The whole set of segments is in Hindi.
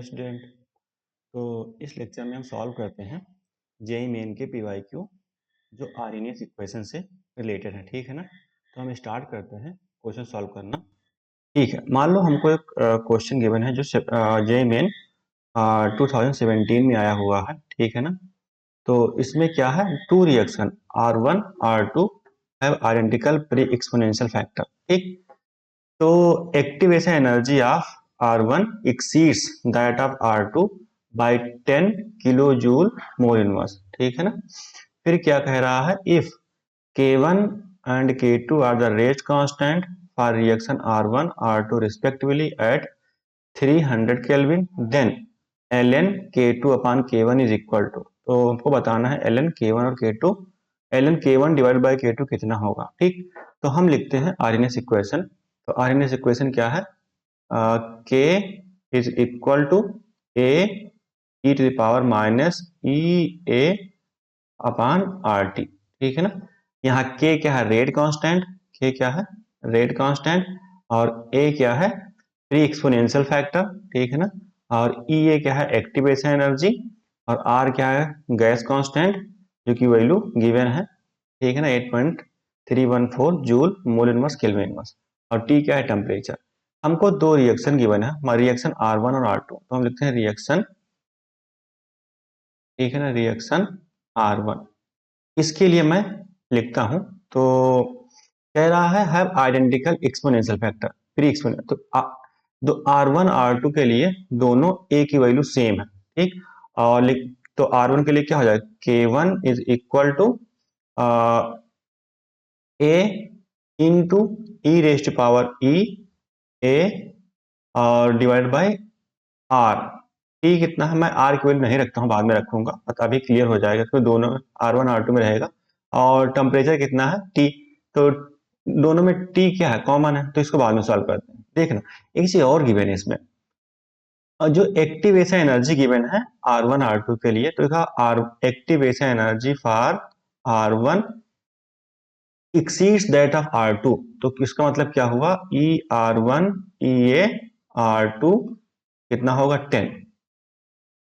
स्टूडेंट। तो इस लेक्चर में हम सॉल्व करते हैं जेई मेन के पीवाईक्यू जो आरएनएस इक्वेशन से रिलेटेड है। ठीक है ना। तो हम स्टार्ट करते हैं क्वेश्चन सॉल्व करना। ठीक है, मान लो हमको एक क्वेश्चन गिवन है जो जेई मेन 2017 में आया हुआ है। ठीक है ना। तो इसमें क्या है, two reaction R1 R2 have identical pre exponential factor. ठीक। तो activation energy of R1 exceeds that of R2 by 10 kilo joule mole inverse. ठीक है ना। फिर क्या कह रहा है, if K1 and K2 are the rate constant for reaction R1 R2 respectively at 300 Kelvin, then ln K2 upon K1 is equal to। तो हमको बताना है ln K1 और K2, ln K1 divide by K2 कितना होगा। ठीक। तो हम लिखते हैं आरएनएस इक्वेशन। तो आरएनएस इक्वेशन क्या है, K is equal to A e to the power minus E A upon R T. ठीक है ना। यहाँ K क्या है, रेट कांस्टेंट। K क्या है, रेट कांस्टेंट। और A क्या है, प्री एक्सपोनेंशियल फैक्टर। ठीक है ना। और E A क्या है, एक्टिवेशन एनर्जी। और R क्या है, गैस कांस्टेंट, जो कि वैल्यू गिवन है। ठीक है ना, 8.314 joule mole inverse kelvin inverse. और T क्या है, टेम्परेचर। हमको दो रिएक्शन गिवन है, रिएक्शन R1 और R2। तो हम लिखते हैं रिएक्शन, ठीक है ना, रिएक्शन R1। इसके लिए मैं लिखता हूं, तो कह रहा है have identical exponential factor pre exponential. तो R1 R2 के लिए दोनों A की वैल्यू सेम है। ठीक। और तो R1 के लिए क्या हो जाएगा, K1 is equal to A into e raised power E A और डिवाइड बाई आर। टी कितना है, मैं आर की वैल्यू नहीं रखता हूँ, बाद में रखूंगा, अभी क्लियर हो जाएगा क्योंकि दोनों R1 R2 में रहेगा। और टेम्परेचर कितना है, टी। तो दोनों में टी क्या है, कॉमन है, तो इसको बाद में सॉल्व करते हैं। देखना एक चीज और गिवन है इसमें, और जो एक्टिवेशन एनर्जी गिवन है R1 R2 के लिए, तो our activation energy for R1 exceeds that of R2। तो इसका मतलब क्या हुआ, ER1 EA R2 कितना होगा,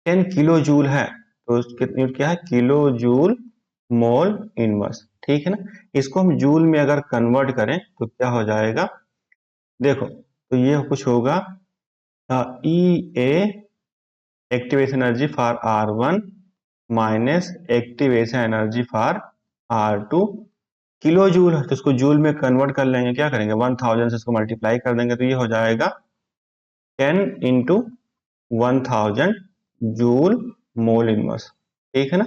10 किलो जूल है। तो कितनी क्या है, किलो जूल मोल इनवर्स। ठीक है ना। इसको हम जूल में अगर कन्वर्ट करें तो क्या हो जाएगा, देखो तो ये कुछ होगा, E A activation energy for R1 minus activation energy for R2 kilo joule है, तो इसको जूल में कन्वर्ट कर लेंगे। क्या करेंगे, 1000 से इसको मल्टीप्लाई कर देंगे, तो ये हो जाएगा 10 इंटू 1000 जूल मोल इनवर्स। ठीक है ना।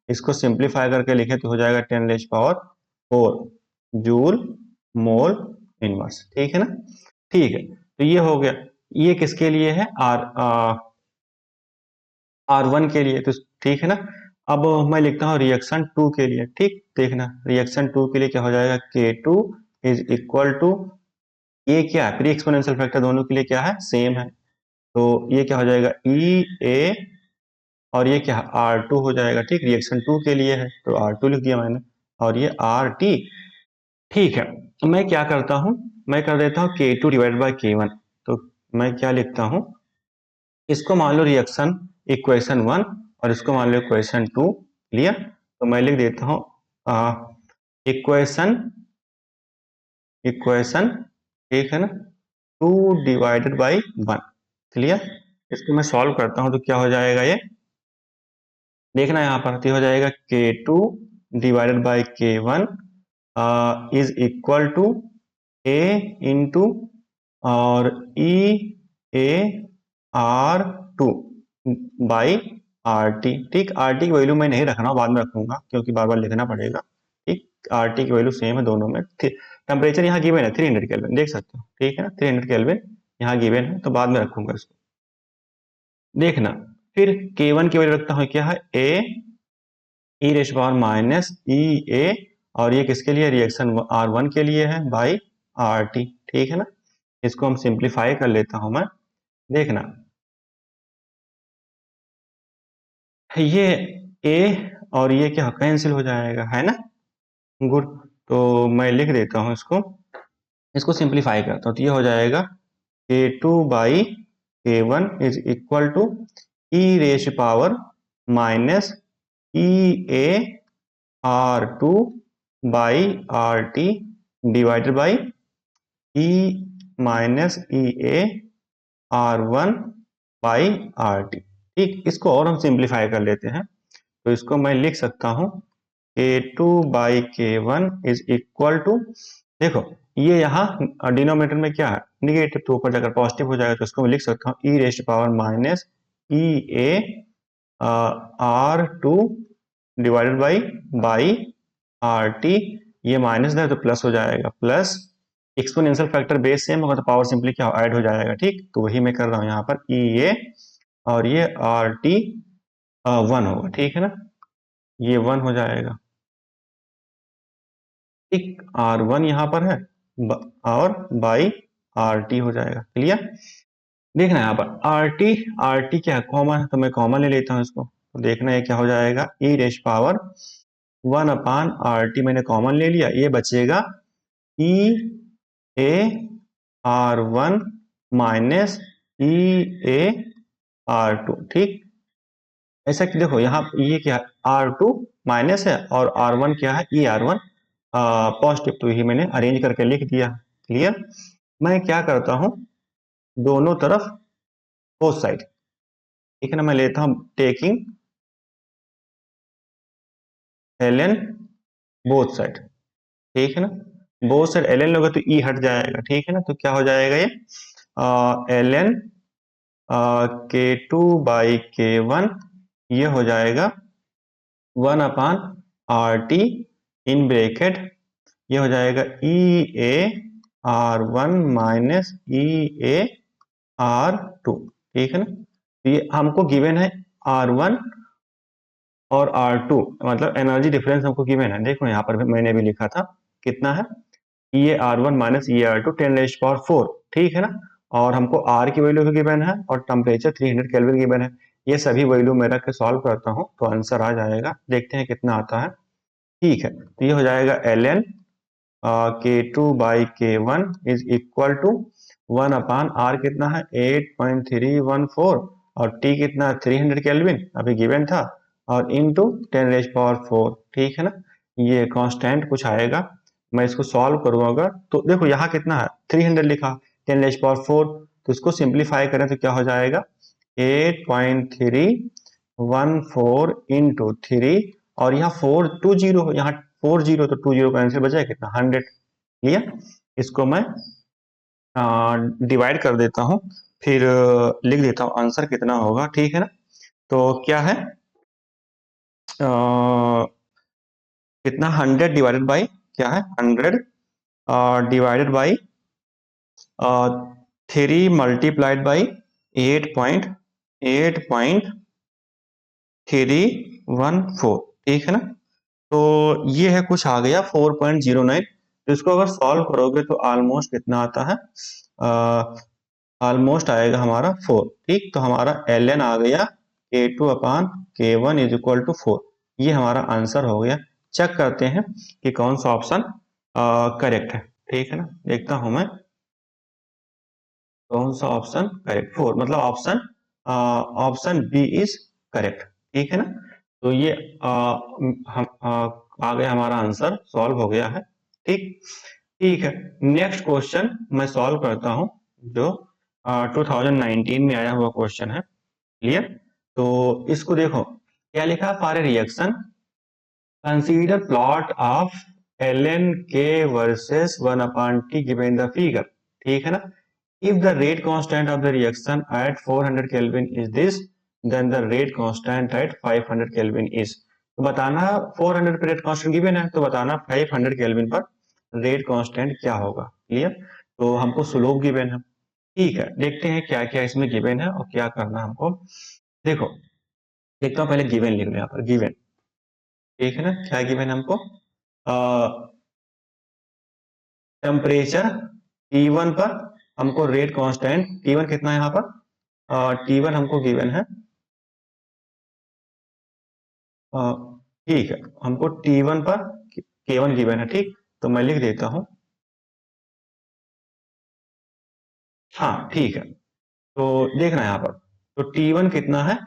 इसको सिंप्लीफाई करके लिखे तो हो जाएगा 10 raise power 4 joule mole inverse. ठीक है ना। ठीक है, तो ये हो गया। ये किसके लिए है, R1 के लिए। तो ठीक है ना। अब मैं लिखता हूँ रिएक्शन 2 के लिए। ठीक, देखना रिएक्शन 2 के लिए क्या हो जाएगा, K2 इज इक्वल टू, ये क्या है, प्री एक्सपोनेंशियल फैक्टर दोनों के लिए क्या है, सेम है। तो ये क्या हो जाएगा, ई ए, और ये क्या है, R2 हो जाएगा। ठीक, रिएक्शन 2 के लिए है तो R2 लिख दिया मैंने, और ये RT। ठीक है, तो मैं क्या करता हूँ, मैं कर देता हूँ K2 डिवाइड बाई K1। तो मैं क्या लिखता हूँ, इसको मान लो रिएक्शन इक्वेशन 1 और इसको मान लो इक्वेशन 2। क्लियर। तो मैं लिख देता हूँ इक्वेशन इक्वेशन ठीक है ना, 2 डिवाइडेड बाई 1। क्लियर। इसको मैं सॉल्व करता हूँ तो क्या हो जाएगा, ये देखना यहाँ पर, तो हो जाएगा K2 divided by K1 is equal to A into और E A R two by R T. ठीक, आर टी की वैल्यू मैं नहीं रख रहा हूँ, बाद में रखूंगा क्योंकि बार बार लिखना पड़ेगा। ठीक, आर टी की वैल्यू सेम है दोनों में। टेम्परेचर यहाँ गिवन है 300 केल्विन, देख सकते हो। ठीक है ना, 300 केल्विन यहाँ गिवन है, तो बाद में रखूंगा इसको। देखना फिर K1 की वैल्यू रखता हूँ, क्या है, A E raised power minus E A, और ये किसके लिए, रिएक्शन R1 के लिए है, बाई आर टी। ठीक है ना। इसको हम सिंप्लीफाई कर लेता हूं मैं। देखना ये A और ये क्या कैंसिल हो जाएगा, है ना। गुड। तो मैं लिख देता हूं इसको, इसको सिंप्लीफाई करता हूं, तो ये हो जाएगा K2 by K1 is equal to e raised power minus E A R two by R T divided by e minus E A R one by R T. ठीक, इसको और हम सिंप्लीफाई कर लेते हैं, तो इसको मैं लिख सकता हूं K2 by K1 is equal to, देखो ये यहाँ डिनोमिनेटर में क्या है निगेटिव, तो ऊपर जाकर पॉजिटिव हो जाएगा, तो इसको मैं लिख सकता हूँ e raised power minus E A R two divided by R T. ये माइनस है तो प्लस हो जाएगा, plus exponential factor base same होगा तो पावर सिंपली क्या ऐड हो जाएगा। ठीक, तो वही मैं कर रहा हूँ यहाँ पर ई ए और ये आर टी 1 होगा। ठीक है ना, ये 1 हो जाएगा। ठीक, R1 यहाँ पर है और बाई आर टी हो जाएगा। क्लियर, देखना यहाँ पर आर टी क्या है, कॉमन है, तो मैं कॉमन ले लेता हूँ इसको, तो देखना है क्या हो जाएगा, e raised power 1 upon R T मैंने कॉमन ले लिया, ये बचेगा E A R one minus E A R two. ठीक, ऐसा कि देखो यहाँ ये क्या है, आर टू माइनस है और आर वन क्या है, ई आर वन पॉजिटिव, तो यही मैंने अरेंज करके लिख दिया। क्लियर, मैं क्या करता हूँ दोनों तरफ बोथ साइड, ठीक है ना, मैं लेता हूँ taking L N both side. ठीक है ना, बोथ साइड एल एन लोगे तो ई हट जाएगा। ठीक है ना, तो क्या हो जाएगा ये L N K two by K one, ये हो जाएगा 1 upon R T in bracket, ये हो जाएगा E A R one minus E A R two. ठीक है ना, तो ये हमको गिवन है आर वन और आर टू, मतलब एनर्जी डिफरेंस हमको गिवन है। देखो यहाँ पर मैंने भी लिखा था कितना है, ये आर वन माइनस ये आर टू 10⁴। ठीक है ना, और हमको आर की वैल्यू गिवन है और टेम्परेचर 300 केल्विन गिवन है। ये सभी वैल्यू मैं रख के सॉल्व करता हूँ तो आंसर आ जाएगा, देखते हैं कितना आता है। ठीक है, तो ये हो जाएगा L N K two by K one is equal to 1 upon R कितना है 8.314 और टी कितना 300 केल्विन अभी गिवन था, और इंटू 10⁴। ठीक है ना, ये कांस्टेंट कुछ आएगा, मैं इसको सॉल्व करूंगा तो देखो यहाँ कितना है 300 लिखा, 10⁴, तो इसको सिंप्लीफाई करें तो क्या हो जाएगा 8.314 इंटू 3, और यहाँ 4 2 जीरो, यहाँ 4 जीरो, तो 2 जीरो का आंसर बचा कितना 100। क्लियर, इसको मैं डिवाइड कर देता हूँ, फिर लिख देता हूँ आंसर कितना होगा। ठीक है ना, तो क्या है कितना 100 डिवाइडेड बाई क्या है 100 डिवाइडेड बाई 3 मल्टीप्लाइड बाई 8.314। ठीक है ना, तो ये है कुछ आ गया 4.09, तो इसको अगर सॉल्व करोगे तो ऑलमोस्ट कितना आता है, ऑलमोस्ट आएगा हमारा 4। ठीक, तो हमारा एल एन आ गया K2 upon K1 is equal to 4, ये हमारा आंसर हो गया। चेक करते हैं कि कौन सा ऑप्शन करेक्ट है। ठीक है ना, देखता हूं मैं कौन सा ऑप्शन करेक्ट, 4 मतलब ऑप्शन बी इज करेक्ट। ठीक है ना, तो ये हम आ गया हमारा आंसर, सॉल्व हो गया है। ठीक, ठीक है, नेक्स्ट क्वेश्चन मैं सॉल्व करता हूं जो 2019 में आया हुआ क्वेश्चन है। क्लियर, तो इसको देखो क्या लिखा, for a reaction consider plot of L N K versus 1 upon T given the figure. ठीक है ना, if the rate constant of the reaction at 400 Kelvin is this, then the rate constant at 500 Kelvin is, तो बताना 400 पे रेट कांस्टेंट गिवन है, तो बताना 500 केल्विन पर रेट कांस्टेंट क्या होगा। क्लियर, तो हमको स्लोप गिवन है। ठीक है, देखते हैं क्या क्या इसमें गिवन है और क्या करना है हमको। देखो देखता हूँ, पहले गिवन लिख लो यहाँ पर गिवन। ठीक है ना, क्या गिवन है हमको, टेम्परेचर T1 पर हमको रेट कांस्टेंट T1 कितना है यहाँ पर, T1 हमको गिवन है, ठीक है, हमको T1 पर K1 गिवन है। ठीक, तो मैं लिख देता हूं, हाँ ठीक है, तो देखना यहाँ पर, तो T1 कितना है,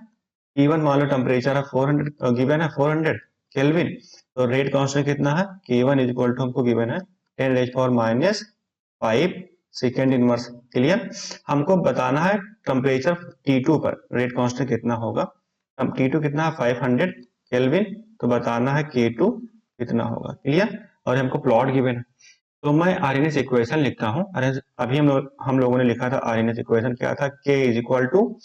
T1 मान लो टेम्परेचर है 400 गिवन है 400 केल्विन, तो रेट कांस्टेंट कितना है K1 इज इक्वल टू हमको गिवन है 10⁻⁵ सेकेंड इनवर्स। क्लियर। हमको बताना है टेम्परेचर T2 पर रेट कांस्टेंट कितना होगा। अब T2 कितना है 500 केल्विन, तो बताना है K2 कितना होगा। क्लियर। और हमको प्लॉट गिवन है, तो मैं आरएनएस इक्वेशन लिखता हूँ। अभी हम लोगों ने लिखा था आरएनएस इक्वेशन क्या था, K is equal to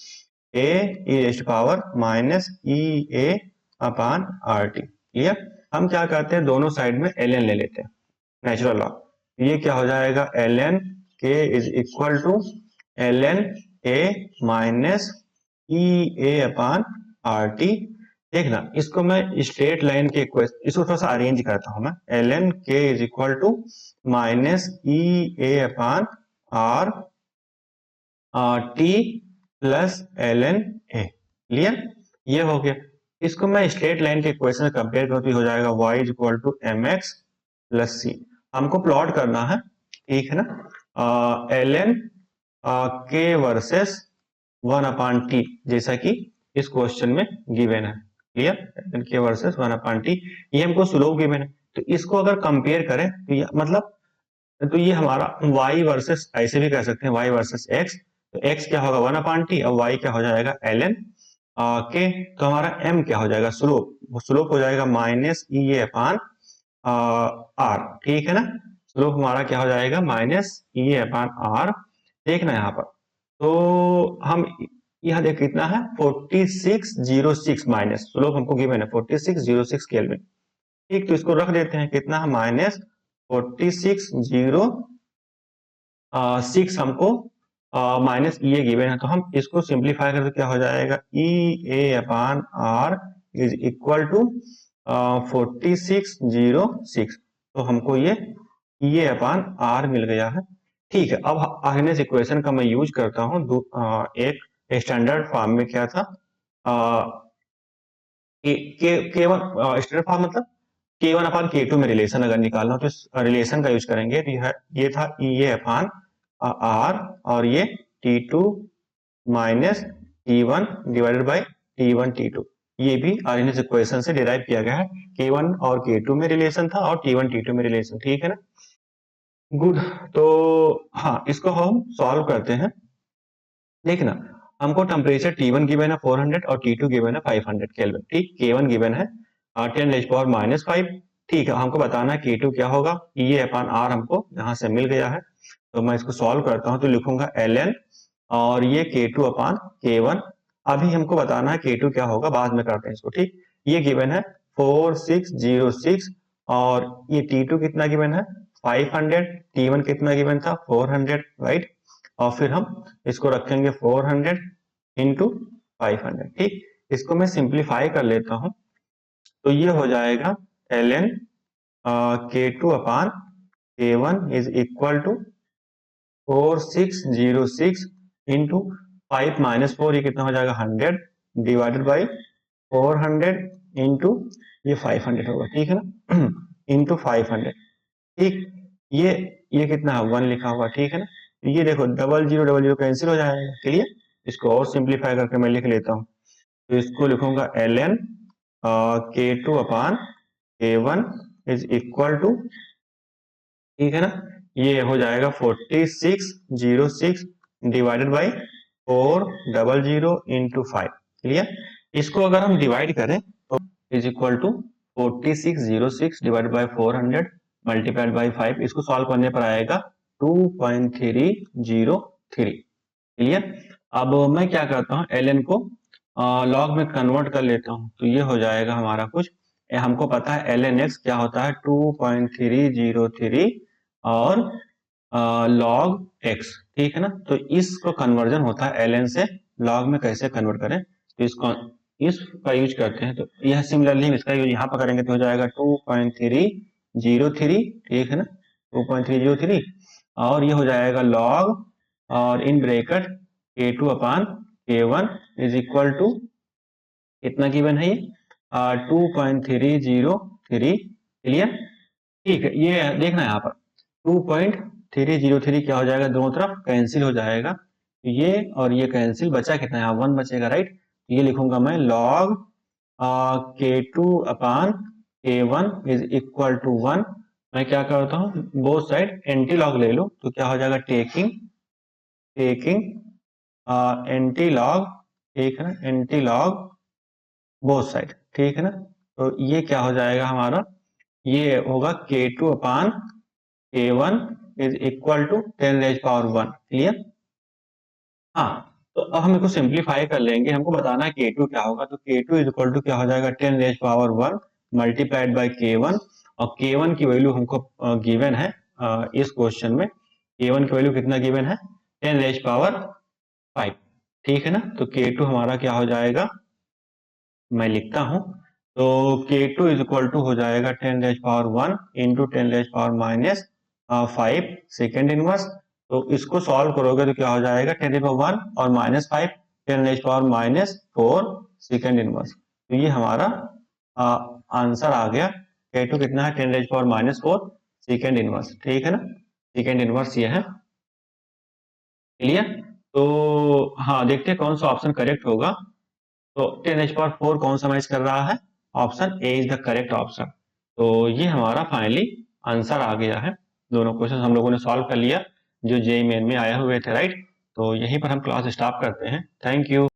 A raised power minus E A upon R T. Clear. हम क्या करते हैं, दोनों साइड में ln ले लेते हैं, नेचुरल लॉ। ये क्या हो जाएगा, ln K is equal to ln A minus E A upon R T. देखना इसको मैं स्ट्रेट लाइन के इक्वेशन, इसको थोड़ा सा अरेंज करता हूं मैं। ln K is equal to minus E A upon R T plus ln A। Clear. ये हो गया। इसको मैं स्ट्रेट लाइन के इक्वेशन से कंपेयर करूं तो हो जाएगा y is equal to mx plus c। हमको प्लॉट करना है, ठीक है ना, ln K versus 1 upon T, जैसा कि इस क्वेश्चन में गिवन है। Clear. ln K versus 1 upon T, ये हमको स्लोप गिवन है। तो इसको अगर कंपेयर करें तो ये मतलब, तो ये हमारा y वर्सेस, ऐसे भी कह सकते हैं y वर्सेस x। तो x क्या होगा 1 अपान टी, और y क्या हो जाएगा ln के। तो हमारा m क्या हो जाएगा, स्लोप, वो स्लोप हो जाएगा minus E A upon are. ठीक है ना। स्लोप हमारा क्या हो जाएगा, minus E A upon are. देखना यहाँ पर, तो हम यहाँ देख कितना है 4606 माइनस, स्लोप हमको गिवन है 4606 केल्विन। ठीक, तो इसको रख देते हैं, कितना है माइनस 4606 हमको माइनस ई ए गिवन है। तो हम इसको सिंप्लीफाई करते क्या हो जाएगा, E A upon are is equal to 4606। तो हमको ये ई ए अपान आर मिल गया है। ठीक है। अब आर्गेनिक इक्वेशन का मैं यूज करता हूँ एक स्टैंडर्ड फॉर्म में। क्या था, केवन स्टैंडर्ड फॉर्म मतलब K1 अपान K2 में रिलेशन अगर निकालना हो तो इस रिलेशन का यूज करेंगे। तो ये था ई ए अपान आर, और ये T2 minus T1 divided by T1 T2। ये भी आर्गेनिक इक्वेशन से डिराइव किया गया है। K1 और K2 में रिलेशन था और T1 T2 में रिलेशन। ठीक है ना। गुड। तो हाँ, इसको हम सॉल्व करते हैं। देखना, हमको टेम्परेचर T1 गिवन है 400 और T2 गिवन है 500 केल्विन। ठीक, K1 गिवन है 10⁻⁵। ठीक है, हमको बताना है K2 क्या होगा, E अपान R हमको यहाँ से मिल गया है। तो मैं इसको सॉल्व करता हूँ, तो लिखूंगा ln, और ये K2 अपान K1। अभी हमको बताना है K2 क्या होगा, बाद में करते हैं इसको। ठीक, ये गिवन है 4606, और ये T2 कितना गिवन है 500, T1 कितना गिवन था 400, राइट। और फिर हम इसको रखेंगे 400 इंटू 500। ठीक, इसको मैं सिंप्लीफाई कर लेता हूं, तो ये हो जाएगा ln K2 upon K1 is equal to 4606 into 5 minus 4, ये कितना हो जाएगा 100 डिवाइडेड बाई 400 इंटू ये 500 होगा। ठीक है ना, इंटू 500। ठीक, ये कितना है 1 लिखा हुआ। ठीक है ना। ये देखो डबल जीरो कैंसिल हो जाएगा। क्लियर। इसको और सिंप्लीफाई करके मैं लिख लेता हूँ, तो इसको लिखूंगा ln K2 upon K1 is equal to, ठीक है ना, ये हो जाएगा 4606 डिवाइडेड बाई 400 इंटू 5। क्लियर। इसको अगर हम डिवाइड करें तो is equal to 4606 divided by 400 multiplied by 5। इसको सॉल्व करने पर आएगा 2.303। क्लियर। अब मैं क्या करता हूँ, ln को लॉग में कन्वर्ट कर लेता हूँ, तो ये हो जाएगा हमारा कुछ, हमको पता है ln x क्या होता है 2.303 और log x। ठीक है ना। तो इसको कन्वर्जन होता है ln से log में कैसे कन्वर्ट करें, तो इसका यूज करते हैं। तो यह सिमिलरली इसका यूज यहाँ पर करेंगे तो हो जाएगा 2.303। ठीक है ना, 2.303, और ये हो जाएगा log, और in bracket K2 upon K1 is equal to कितना गिवन है, ये 2.303। क्लियर। ठीक है, ये देखना यहाँ पर 2.303 क्या हो जाएगा, दोनों तरफ कैंसिल हो जाएगा। ये और ये कैंसिल, बचा कितना है, 1 बचेगा, राइट। ये लिखूंगा मैं log k2 upon k1 is equal to 1। मैं क्या करता हूँ, बोथ साइड एंटी लॉग ले लो, तो क्या हो जाएगा, टेकिंग एंटी लॉग, ठीक है ना, एंटी लॉग बोथ साइड, ठीक है ना। तो ये क्या हो जाएगा हमारा, ये होगा k2 upon k1 is equal to 10⁻1। Clear. हाँ, तो अब हम इसको सिंप्लीफाई कर लेंगे, हमको बताना है k2 क्या होगा, तो k2 इज इक्वल टू क्या हो जाएगा, 10⁻1 मल्टीप्लाइड बाई k1, और k1 की वैल्यू हमको गिवन है इस क्वेश्चन में, k1 की वैल्यू कितना गिवन है, 10⁻5, ठीक है ना। तो k2 हमारा क्या हो जाएगा, मैं लिखता हूँ, तो k2 इज इक्वल टू हो जाएगा 10⁻1 इंटू 10⁻5 सेकेंड इनवर्स। तो इसको सॉल्व करोगे तो क्या हो जाएगा, 10⁻1 और -5 10⁻4 सेकेंड इनवर्स। तो ये हमारा आंसर आ गया, k2 कितना है, 10⁻4 सेकेंड इनवर्स, ठीक है ना, सेकेंड इनवर्स ये है। क्लियर। तो हाँ, देखते हैं कौन सा ऑप्शन करेक्ट होगा। तो 10⁻4 कौन सा मैच कर रहा है, option A is the correct option. तो ये हमारा फाइनली आंसर आ गया है, दोनों क्वेश्चन हम लोगों ने सॉल्व कर लिया जो जेईई मेन में आए हुए थे, राइट। तो यहीं पर हम क्लास स्टॉप करते हैं। Thank you.